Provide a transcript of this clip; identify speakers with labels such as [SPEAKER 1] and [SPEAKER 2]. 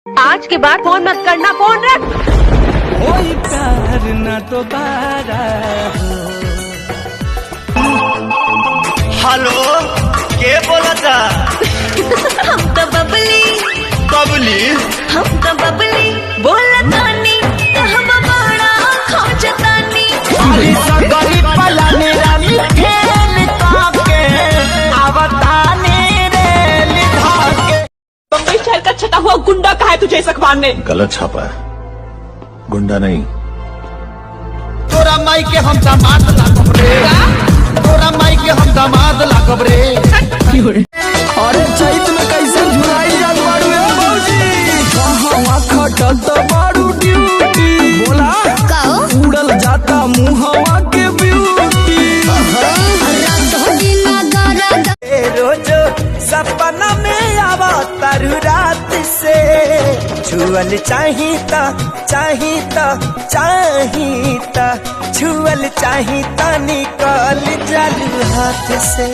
[SPEAKER 1] आज के बाद फोन मत करना, फोन रख।
[SPEAKER 2] कोई प्यार न दोबारा हो।
[SPEAKER 3] हेलो, के बोला था?
[SPEAKER 4] हम तो बबली हम तो बबली बोला तानी तो हम बड़ा खोजतानी
[SPEAKER 2] गरीब पलाने रानी खेल के आवतानी रे लिखा के।
[SPEAKER 5] बम्बई शहर का छटा हुआ गुंडा कहा है तुझे इस अखबार ने?
[SPEAKER 6] गलत छापा है, गुंडा नहीं।
[SPEAKER 2] तोरा माई के हम दामाद लागब रे, तोरा माई के हम दामाद लागब रे। अरे चैत में कैसे झुराई जात बाड़ू ए भौजी? कहवा खटल त बाड़ू ड्यूटी, बोला उड़ल जाता मुहवा के ब्यूटी। रोज सपना में आवा तारू रात से, छुअल चाहिता छुअल चाहिता निकल जालू हाथ से।